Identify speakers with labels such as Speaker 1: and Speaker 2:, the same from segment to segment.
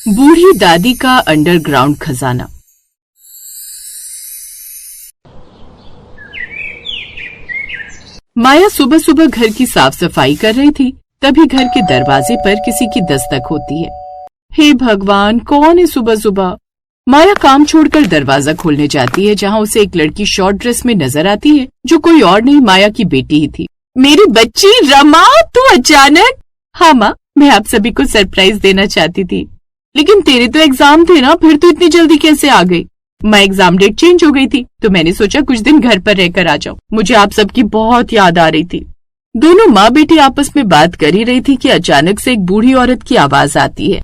Speaker 1: बूढ़ी दादी का अंडरग्राउंड खजाना। माया सुबह सुबह घर की साफ सफाई कर रही थी, तभी घर के दरवाजे पर किसी की दस्तक होती है। हे भगवान, कौन है सुबह सुबह? माया काम छोड़कर दरवाजा खोलने जाती है, जहाँ उसे एक लड़की शॉर्ट ड्रेस में नजर आती है, जो कोई और नहीं माया की बेटी ही थी। मेरी बच्ची रमा, तू अचानक? हाँ माँ, मैं आप सभी को सरप्राइज देना चाहती थी। लेकिन तेरे तो एग्जाम थे ना, फिर तो इतनी जल्दी कैसे आ गई? माँ, एग्जाम डेट चेंज हो गई थी, तो मैंने सोचा कुछ दिन घर पर रहकर आ जाऊं। मुझे आप सबकी बहुत याद आ रही थी। दोनों माँ बेटी आपस में बात कर ही रही थी कि अचानक से एक बूढ़ी औरत की आवाज आती है।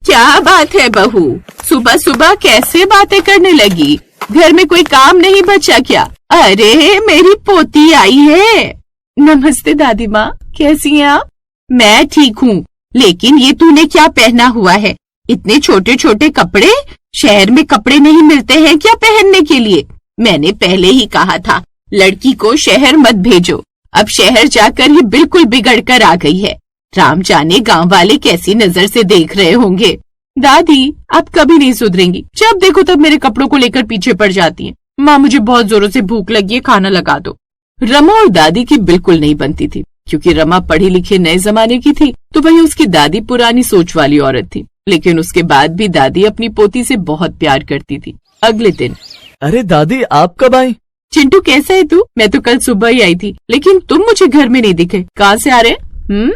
Speaker 1: क्या बात है बहू, सुबह सुबह कैसे बातें करने लगी? घर में कोई काम नहीं बचा क्या? अरे मेरी पोती आई है। नमस्ते दादी माँ, कैसी हैं आप? मैं ठीक हूँ, लेकिन ये तूने क्या पहना हुआ है? इतने छोटे छोटे कपड़े? शहर में कपड़े नहीं मिलते हैं क्या पहनने के लिए? मैंने पहले ही कहा था लड़की को शहर मत भेजो। अब शहर जाकर ये बिल्कुल बिगड़ कर आ गई है। राम जाने गांव वाले कैसी नजर से देख रहे होंगे। दादी, आप कभी नहीं सुधरेंगी। जब देखो तब मेरे कपड़ों को लेकर पीछे पड़ जाती हैं। माँ, मुझे बहुत जोरों से भूख लगी है, खाना लगा दो। रमा और दादी की बिल्कुल नहीं बनती थी, क्योंकि रमा पढ़ी लिखी नए जमाने की थी, तो वही उसकी दादी पुरानी सोच वाली औरत थी। लेकिन उसके बाद भी दादी अपनी पोती से बहुत प्यार करती थी। अगले दिन,
Speaker 2: अरे दादी, आप कब आई?
Speaker 1: चिंटू, कैसा है तू? मैं तो कल सुबह ही आई थी, लेकिन तुम मुझे घर में नहीं दिखे। कहाँ से आ रहे?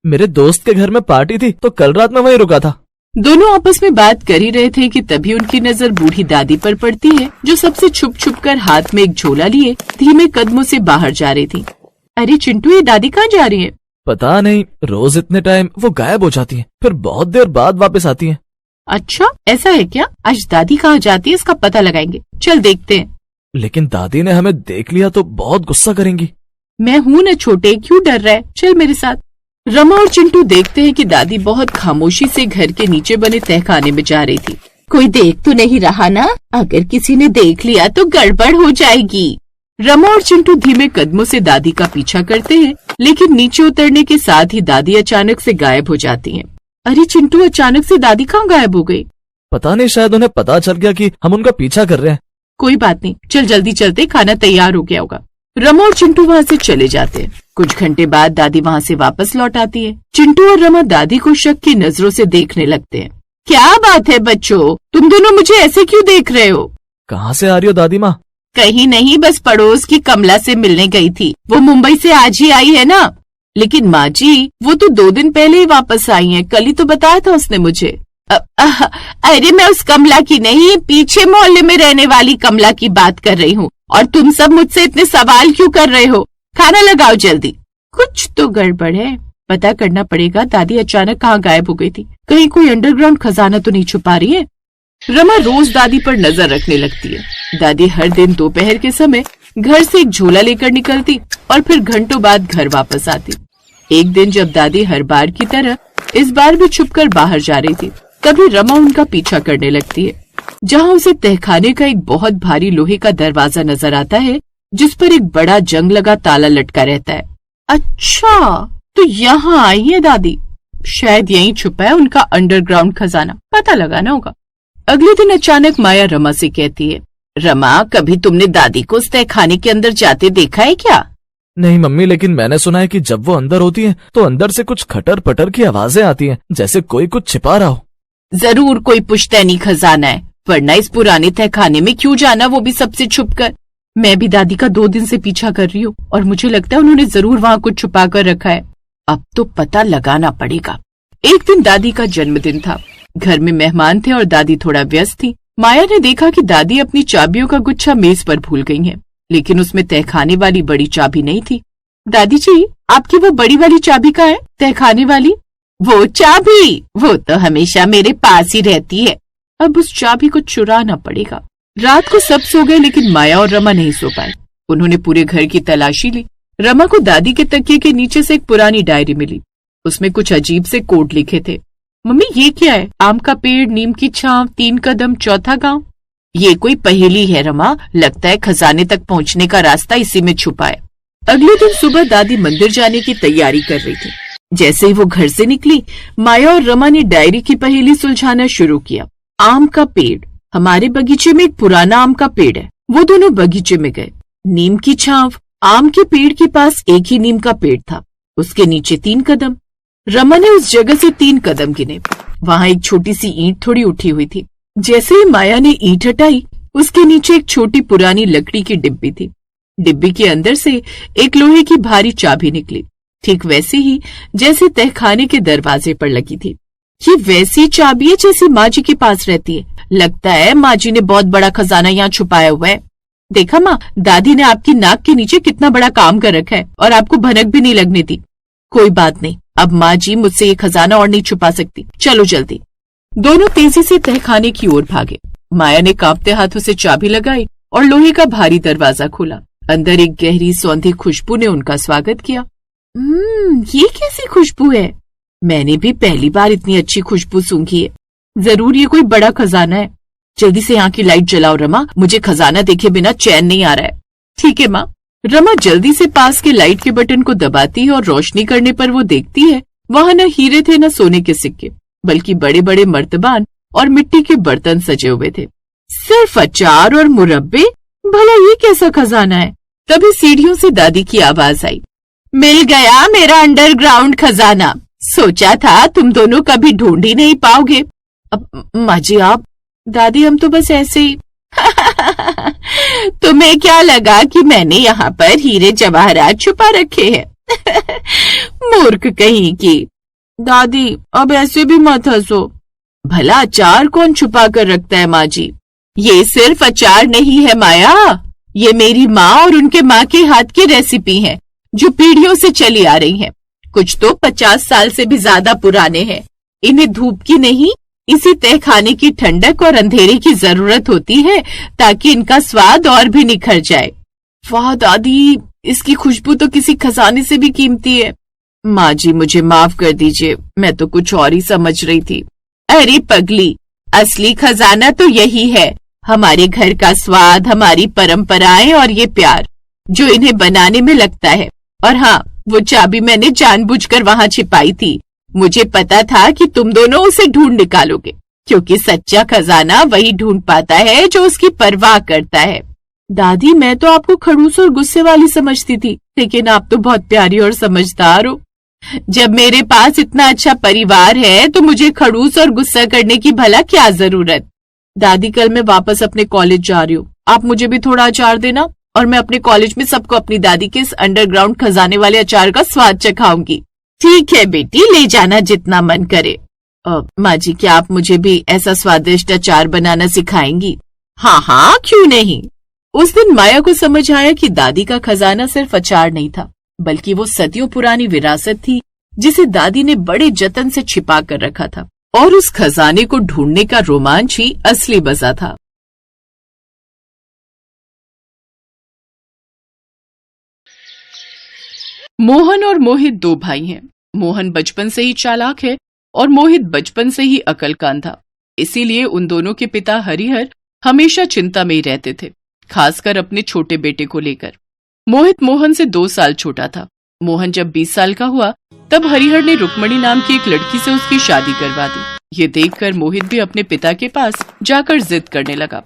Speaker 2: मेरे दोस्त के घर में पार्टी थी, तो कल रात में वहीं रुका था।
Speaker 1: दोनों आपस में बात कर ही रहे थे कि तभी उनकी नजर बूढ़ी दादी पर पड़ती है, जो सबसे छुप छुप कर हाथ में एक झोला लिए धीमे कदमों से बाहर जा रही थी। अरे चिंटू, ये दादी कहाँ जा रही है?
Speaker 2: पता नहीं, रोज इतने टाइम वो गायब हो जाती है, फिर बहुत देर बाद वापस आती है।
Speaker 1: अच्छा, ऐसा है क्या? आज दादी कहाँ जाती है इसका पता लगाएंगे। चल देखते हैं।
Speaker 2: लेकिन दादी ने हमें देख लिया तो बहुत गुस्सा करेंगी।
Speaker 1: मैं हूँ न छोटे, क्यों डर रहा है? चल मेरे साथ। रमा और चिंटू देखते हैं कि दादी बहुत खामोशी से घर के नीचे बने तहखाने में जा रही थी। कोई देख तो नहीं रहा ना? अगर किसी ने देख लिया तो गड़बड़ हो जाएगी। रमा और चिंटू धीमे कदमों से दादी का पीछा करते हैं, लेकिन नीचे उतरने के साथ ही दादी अचानक से गायब हो जाती हैं। अरे चिंटू, अचानक से दादी कहाँ गायब हो गई?
Speaker 2: पता नहीं, शायद उन्हें पता चल गया कि हम उनका पीछा कर रहे हैं।
Speaker 1: कोई बात नहीं, चल जल्दी चलते, खाना तैयार हो गया होगा। रमा और चिंटू वहाँ से चले जाते हैं। कुछ घंटे बाद दादी वहाँ से वापस लौट आती है। चिंटू और रमा दादी को शक की नजरों से देखने लगते हैं। क्या बात है बच्चों, तुम दोनों मुझे ऐसे क्यों देख रहे हो?
Speaker 2: कहाँ से आ रही हो दादी माँ?
Speaker 1: कहीं नहीं, बस पड़ोस की कमला से मिलने गई थी। वो मुंबई से आज ही आई है ना। लेकिन माँ जी, वो तो 2 दिन पहले ही वापस आई है, कल ही तो बताया था उसने मुझे। अरे मैं उस कमला की नहीं, पीछे मोहल्ले में रहने वाली कमला की बात कर रही हूँ। और तुम सब मुझसे इतने सवाल क्यों कर रहे हो? खाना लगाओ जल्दी। कुछ तो गड़बड़ है, पता करना पड़ेगा दादी अचानक कहाँ गायब हो गई थी। कहीं कोई अंडरग्राउंड खजाना तो नहीं छुपा रही है। रमा रोज दादी पर नजर रखने लगती है। दादी हर दिन दोपहर के समय घर से एक झोला लेकर निकलती और फिर घंटों बाद घर वापस आती। एक दिन जब दादी हर बार की तरह इस बार भी छुपकर बाहर जा रही थी, तभी रमा उनका पीछा करने लगती है, जहाँ उसे तहखाने का एक बहुत भारी लोहे का दरवाजा नजर आता है, जिस पर एक बड़ा जंग लगा ताला लटका रहता है। अच्छा, तो यहाँ आई है दादी। शायद यहीं छुपा है उनका अंडरग्राउंड खजाना, पता लगाना होगा। अगले दिन अचानक माया रमा से कहती है, रमा, कभी तुमने दादी को उस तहखाने के अंदर जाते देखा है क्या?
Speaker 2: नहीं मम्मी, लेकिन मैंने सुना है कि जब वो अंदर होती है तो अंदर से कुछ खटर पटर की आवाजें आती हैं, जैसे कोई कुछ छिपा रहा हो।
Speaker 1: जरूर कोई पुश्तैनी खजाना है, वरना इस पुराने तहखाने में क्यों जाना, वो भी सबसे छुपकर। मैं भी दादी का 2 दिन से पीछा कर रही हूँ और मुझे लगता है उन्होंने जरूर वहाँ कुछ छुपा कर रखा है। अब तो पता लगाना पड़ेगा। एक दिन दादी का जन्मदिन था। घर में मेहमान थे और दादी थोड़ा व्यस्त थी। माया ने देखा कि दादी अपनी चाबियों का गुच्छा मेज पर भूल गई हैं, लेकिन उसमें तहखाने वाली बड़ी चाबी नहीं थी। दादी जी, आपकी वो बड़ी वाली चाबी कहाँ है? तहखाने वाली वो चाबी, वो तो हमेशा मेरे पास ही रहती है। अब उस चाबी को चुराना पड़ेगा। रात को सब सो गए, लेकिन माया और रमा नहीं सो पाए। उन्होंने पूरे घर की तलाशी ली। रमा को दादी के तकिए के नीचे से एक पुरानी डायरी मिली। उसमें कुछ अजीब से कोड लिखे थे। मम्मी, ये क्या है? आम का पेड़, नीम की छांव, 3 कदम, चौथा गांव। ये कोई पहेली है रमा, लगता है खजाने तक पहुंचने का रास्ता इसी में छुपा है। अगले दिन सुबह दादी मंदिर जाने की तैयारी कर रही थी। जैसे ही वो घर से निकली, माया और रमा ने डायरी की पहेली सुलझाना शुरू किया। आम का पेड़। हमारे बगीचे में एक पुराना आम का पेड़ है। वो दोनों बगीचे में गए। नीम की छांव। आम के पेड़ के पास एक ही नीम का पेड़ था, उसके नीचे 3 कदम। रमा ने उस जगह से 3 कदम गिने। वहां एक छोटी सी ईंट थोड़ी उठी हुई थी। जैसे ही माया ने ईंट हटाई, उसके नीचे एक छोटी पुरानी लकड़ी की डिब्बी थी। डिब्बी के अंदर से एक लोहे की भारी चाबी निकली, ठीक वैसे ही जैसे तहखाने के दरवाजे पर लगी थी। ये वैसी चाबी है जैसी माँ जी के पास रहती है। लगता है माँ जी ने बहुत बड़ा खजाना यहाँ छुपाया हुआ है। देखा माँ, दादी ने आपकी नाक के नीचे कितना बड़ा काम कर रखा है और आपको भनक भी नहीं लगने दी। कोई बात नहीं, अब माँ जी मुझसे ये खजाना और नहीं छुपा सकती। चलो जल्दी। दोनों तेजी से तहखाने की ओर भागे। माया ने कांपते हाथों से चाबी लगाई और लोहे का भारी दरवाजा खोला। अंदर एक गहरी सौंधी खुशबू ने उनका स्वागत किया। ये कैसी खुशबू है? मैंने भी पहली बार इतनी अच्छी खुशबू सूंघी है। जरूर ये कोई बड़ा खजाना है। जल्दी से यहाँ की लाइट जलाओ रमा, मुझे खजाना देखे बिना चैन नहीं आ रहा है। ठीक है माँ। रमा जल्दी से पास के लाइट के बटन को दबाती है और रोशनी करने पर वो देखती है वहां न हीरे थे न सोने के सिक्के, बल्कि बड़े बड़े मर्तबान और मिट्टी के बर्तन सजे हुए थे। सिर्फ अचार और मुरब्बे? भला ये कैसा खजाना है? तभी सीढ़ियों से दादी की आवाज आई। मिल गया मेरा अंडरग्राउंड खजाना। सोचा था तुम दोनों कभी ढूंढ ही नहीं पाओगे। अब माँ जी आप? दादी हम तो बस ऐसे ही। तुम्हें क्या लगा कि मैंने यहाँ पर हीरे जवाहरात छुपा रखे हैं? मूर्ख कहीं की। दादी अब ऐसे भी मत हंसो। भला अचार कौन छुपा कर रखता है माँ जी? ये सिर्फ अचार नहीं है माया, ये मेरी माँ और उनके माँ के हाथ की रेसिपी है जो पीढ़ियों से चली आ रही है। कुछ तो 50 साल से भी ज्यादा पुराने हैं। इन्हें धूप की नहीं, इसी तहखाने की ठंडक और अंधेरे की जरूरत होती है ताकि इनका स्वाद और भी निखर जाए। वाह दादी, इसकी खुशबू तो किसी खजाने से भी कीमती है। माँ जी मुझे माफ कर दीजिए, मैं तो कुछ और ही समझ रही थी। अरे पगली, असली खजाना तो यही है, हमारे घर का स्वाद, हमारी परंपराएं और ये प्यार जो इन्हें बनाने में लगता है। और हाँ, वो चाबी मैंने जानबूझकर वहां छिपाई थी। मुझे पता था कि तुम दोनों उसे ढूंढ निकालोगे, क्योंकि सच्चा खजाना वही ढूंढ पाता है जो उसकी परवाह करता है। दादी मैं तो आपको खड़ूस और गुस्से वाली समझती थी, लेकिन आप तो बहुत प्यारी और समझदार हो। जब मेरे पास इतना अच्छा परिवार है तो मुझे खड़ूस और गुस्सा करने की भला क्या जरूरत। दादी कल मैं वापस अपने कॉलेज जा रही हूँ, आप मुझे भी थोड़ा अचार देना और मैं अपने कॉलेज में सबको अपनी दादी के इस अंडरग्राउंड खजाने वाले अचार का स्वाद चखाऊंगी। ठीक है बेटी, ले जाना जितना मन करे। माँ जी क्या आप मुझे भी ऐसा स्वादिष्ट अचार बनाना सिखाएंगी? हाँ हाँ, क्यों नहीं। उस दिन माया को समझ आया कि दादी का खजाना सिर्फ अचार नहीं था, बल्कि वो सदियों पुरानी विरासत थी जिसे दादी ने बड़े जतन से छिपा कर रखा था। और उस खजाने को ढूंढने का रोमांच ही असली मजा था। मोहन और मोहित 2 भाई हैं। मोहन बचपन से ही चालाक है और मोहित बचपन से ही अकलकान था। इसीलिए उन दोनों के पिता हरिहर हमेशा चिंता में ही रहते थे, खासकर अपने छोटे बेटे को लेकर। मोहित मोहन से 2 साल छोटा था। मोहन जब 20 साल का हुआ तब हरिहर ने रुक्मणी नाम की एक लड़की से उसकी शादी करवा दी। ये देखकर मोहित भी अपने पिता के पास जाकर जिद करने लगा।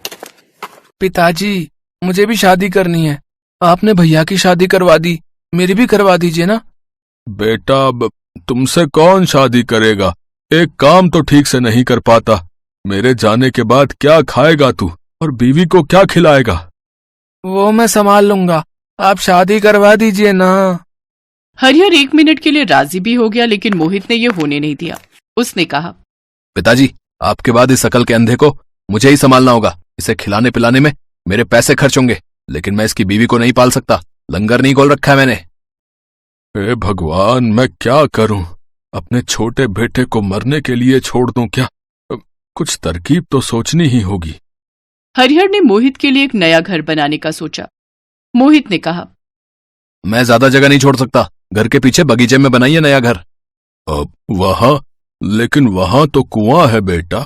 Speaker 3: पिताजी, मुझे भी शादी करनी है। आपने भैया की शादी करवा दी, मेरी भी करवा दीजिए ना।
Speaker 4: बेटा अब तुमसे कौन शादी करेगा? एक काम तो ठीक से नहीं कर पाता। मेरे जाने के बाद क्या खाएगा तू और बीवी को क्या खिलाएगा?
Speaker 3: वो मैं संभाल लूंगा, आप शादी करवा दीजिए ना।
Speaker 1: हरिहर 1 मिनट के लिए राजी भी हो गया, लेकिन मोहित ने ये होने नहीं दिया। उसने कहा,
Speaker 4: पिताजी आपके बाद इस अकल के अंधे को मुझे ही संभालना होगा। इसे खिलाने पिलाने में मेरे पैसे खर्च होंगे, लेकिन मैं इसकी बीवी को नहीं पाल सकता। लंगर नहीं खोल रखा है मैंने। हे भगवान, मैं क्या करूं? अपने छोटे बेटे को मरने के लिए छोड़ दूं क्या? कुछ तरकीब तो सोचनी ही होगी।
Speaker 1: हरिहर ने मोहित के लिए एक नया घर बनाने का सोचा। मोहित ने कहा,
Speaker 4: मैं ज्यादा जगह नहीं छोड़ सकता। घर के पीछे बगीचे में बनाइए नया घर। अब वहां? लेकिन वहां तो कुआं है बेटा।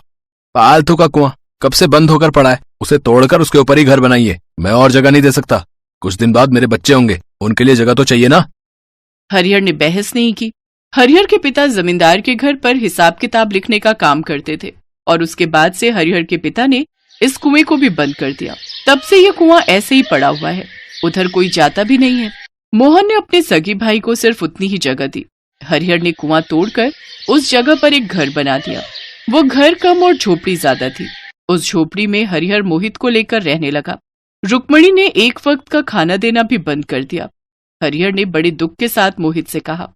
Speaker 3: फालतू का कुआं कब से बंद होकर पड़ा है, उसे तोड़कर उसके ऊपर ही घर बनाइए। मैं और जगह नहीं दे सकता। कुछ दिन बाद मेरे बच्चे होंगे, उनके लिए जगह तो चाहिए ना।
Speaker 1: हरिहर ने बहस नहीं की। हरिहर के पिता जमींदार के घर पर हिसाब किताब लिखने का काम करते थे और उसके बाद से हरिहर के पिता ने इस कुएं को भी बंद कर दिया। तब से ये कुआं ऐसे ही पड़ा हुआ है, उधर कोई जाता भी नहीं है। मोहन ने अपने सगी भाई को सिर्फ उतनी ही जगह दी। हरिहर ने कुआं तोड़कर उस जगह पर एक घर बना दिया। वो घर कम और झोपड़ी ज्यादा थी। उस झोपड़ी में हरिहर मोहित को लेकर रहने लगा। रुक्मणी ने एक वक्त का खाना देना भी बंद कर दिया। हरिहर ने बड़े दुख के साथ मोहित से कहा,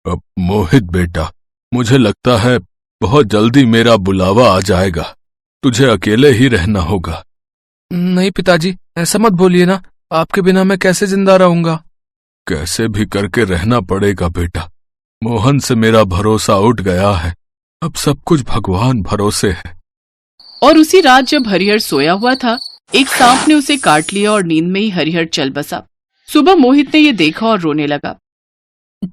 Speaker 4: अब मोहित बेटा, मुझे लगता है बहुत जल्दी मेरा बुलावा आ जाएगा। तुझे अकेले ही रहना होगा।
Speaker 3: नहीं पिताजी, ऐसा मत बोलिए ना, आपके बिना मैं कैसे जिंदा रहूंगा।
Speaker 4: कैसे भी करके रहना पड़ेगा बेटा। मोहन से मेरा भरोसा उठ गया है। अब सब कुछ भगवान भरोसे है।
Speaker 1: और उसी रात जब हरिहर सोया हुआ था, एक सांप ने उसे काट लिया और नींद में ही हरिहर चल बसा। सुबह मोहित ने ये देखा और रोने लगा।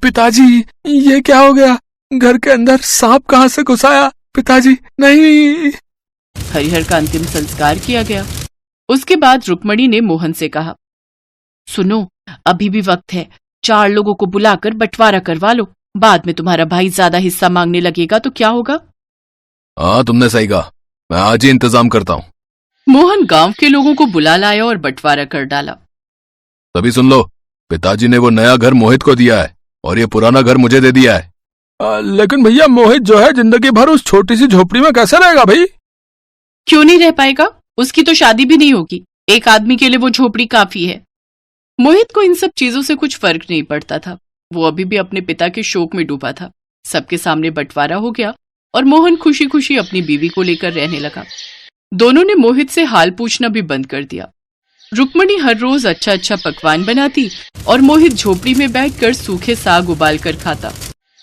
Speaker 3: पिताजी, ये क्या हो गया? घर के अंदर सांप कहाँ से घुस आया? पिताजी नहीं।
Speaker 1: हरिहर का अंतिम संस्कार किया गया। उसके बाद रुक्मणी ने मोहन से कहा, सुनो, अभी भी वक्त है। 4 लोगों को बुलाकर बंटवारा करवा लो। बाद में तुम्हारा भाई ज्यादा हिस्सा मांगने लगेगा तो क्या होगा?
Speaker 4: हाँ, तुमने सही कहा। मैं आज ही इंतजाम करता हूँ।
Speaker 1: मोहन गांव के लोगों को बुला लाया और बंटवारा कर डाला।
Speaker 4: तभी सुन लो, पिताजी ने वो नया घर मोहित को दिया है और ये पुराना घर मुझे दे दिया है।
Speaker 3: लेकिन भैया, मोहित जो है जिंदगी भर उस छोटी सी झोपड़ी में कैसे रहेगा भाई?
Speaker 1: क्यों नहीं रह पाएगा? उसकी तो शादी भी नहीं होगी। एक आदमी के लिए वो झोपड़ी काफी है। मोहित को इन सब चीजों से कुछ फर्क नहीं पड़ता था। वो अभी भी अपने पिता के शोक में डूबा था। सबके सामने बंटवारा हो गया और मोहन खुशी खुशी अपनी बीवी को लेकर रहने लगा। दोनों ने मोहित से हाल पूछना भी बंद कर दिया। रुक्मणी हर रोज अच्छा अच्छा पकवान बनाती और मोहित झोपड़ी में बैठकर सूखे साग उबाल कर खाता।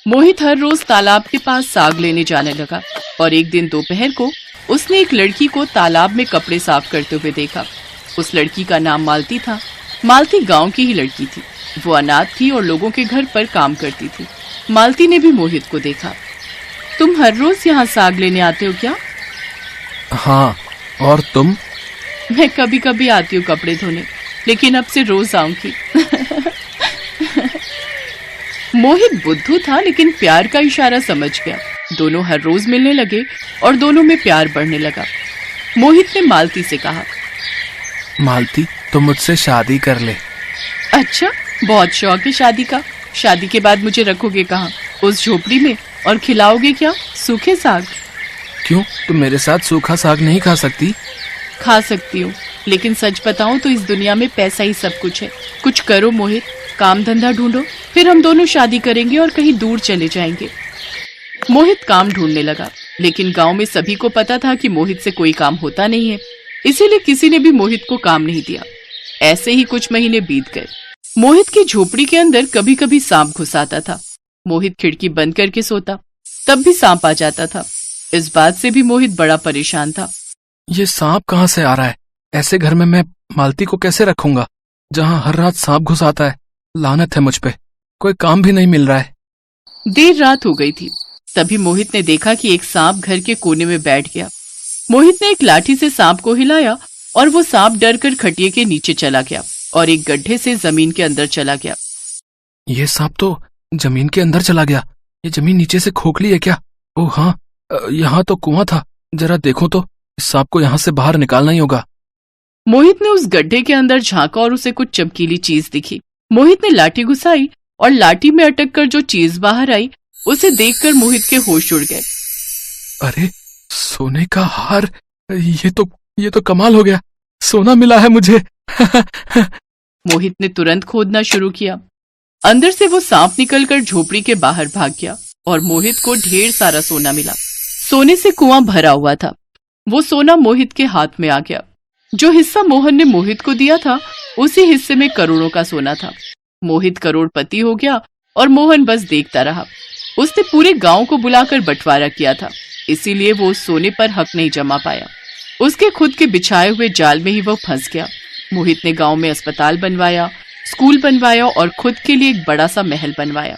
Speaker 1: मोहित हर रोज तालाब के पास साग लेने जाने लगा और एक दिन दोपहर को उसने एक लड़की को तालाब में कपड़े साफ करते हुए देखा। उस लड़की का नाम मालती था। मालती गांव की ही लड़की थी। वो अनाथ थी और लोगों के घर पर काम करती थी। मालती ने भी मोहित को देखा। तुम हर रोज यहाँ साग लेने आते हो क्या?
Speaker 3: हाँ, और तुम?
Speaker 1: मैं कभी कभी आती हूँ कपड़े धोने, लेकिन अब से रोज आऊंगी। मोहित बुद्धू था लेकिन प्यार का इशारा समझ गया। दोनों हर रोज मिलने लगे और दोनों में प्यार बढ़ने लगा। मोहित ने मालती से कहा,
Speaker 3: मालती, तुम मुझसे शादी कर ले।
Speaker 1: अच्छा, बहुत शौक है शादी का। शादी के बाद मुझे रखोगे कहाँ? उस झोपड़ी में? और खिलाओगे क्या? सूखे साग?
Speaker 3: क्यों, तुम मेरे साथ सूखा साग नहीं खा सकती?
Speaker 1: खा सकती हूँ, लेकिन सच बताऊं तो इस दुनिया में पैसा ही सब कुछ है। कुछ करो मोहित, काम धंधा ढूंढो, फिर हम दोनों शादी करेंगे और कहीं दूर चले जाएंगे। मोहित काम ढूंढने लगा, लेकिन गांव में सभी को पता था कि मोहित से कोई काम होता नहीं है, इसीलिए किसी ने भी मोहित को काम नहीं दिया। ऐसे ही कुछ महीने बीत गए। मोहित की झोपड़ी के अंदर कभी कभी सांप घुस आता था। मोहित खिड़की बंद करके सोता, तब भी सांप आ जाता था। इस बात से भी मोहित बड़ा परेशान था।
Speaker 3: ये सांप कहाँ से आ रहा है? ऐसे घर में मैं मालती को कैसे रखूंगा जहाँ हर रात सांप घुस आता है? लानत है मुझ पे, कोई काम भी नहीं मिल रहा है।
Speaker 1: देर रात हो गई थी। तभी मोहित ने देखा कि एक सांप घर के कोने में बैठ गया। मोहित ने एक लाठी से सांप को हिलाया और वो सांप डरकर खटिये के नीचे चला गया और एक गड्ढे से जमीन के अंदर चला गया।
Speaker 3: ये सांप तो जमीन के अंदर चला गया। ये जमीन नीचे से खोखली है क्या? ओह हाँ, यहाँ तो कुआं था। जरा देखो तो, इस सांप को यहाँ से बाहर निकालना ही होगा।
Speaker 1: मोहित ने उस गड्ढे के अंदर झांका और उसे कुछ चमकीली चीज दिखी। मोहित ने लाठी घुसाई और लाठी में अटक कर जो चीज बाहर आई उसे देखकर मोहित के होश उड़ गए।
Speaker 3: अरे, सोने का हार! ये तो कमाल हो गया। सोना मिला है मुझे।
Speaker 1: मोहित ने तुरंत खोदना शुरू किया। अंदर से वो सांप निकलकर झोपड़ी के बाहर भाग गया और मोहित को ढेर सारा सोना मिला। सोने से कुआं भरा हुआ था। वो सोना मोहित के हाथ में आ गया। जो हिस्सा मोहन ने मोहित को दिया था, उसी हिस्से में करोड़ों का सोना था। मोहित करोड़पति हो गया और मोहन बस देखता रहा। उसने पूरे गांव को बुलाकर बंटवारा किया था, इसीलिए वो उस सोने पर हक नहीं जमा पाया। उसके खुद के बिछाए हुए जाल में ही वो फंस गया। मोहित ने गांव में अस्पताल बनवाया, स्कूल बनवाया और खुद के लिए एक बड़ा सा महल बनवाया।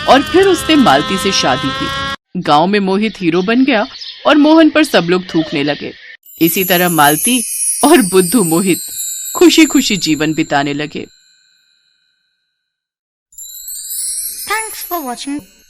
Speaker 1: और फिर उसने मालती से शादी की। गांव में मोहित हीरो बन गया और मोहन पर सब लोग थूकने लगे। इसी तरह मालती और बुद्धू मोहित खुशी खुशी जीवन बिताने लगे।
Speaker 5: Thanks for watching.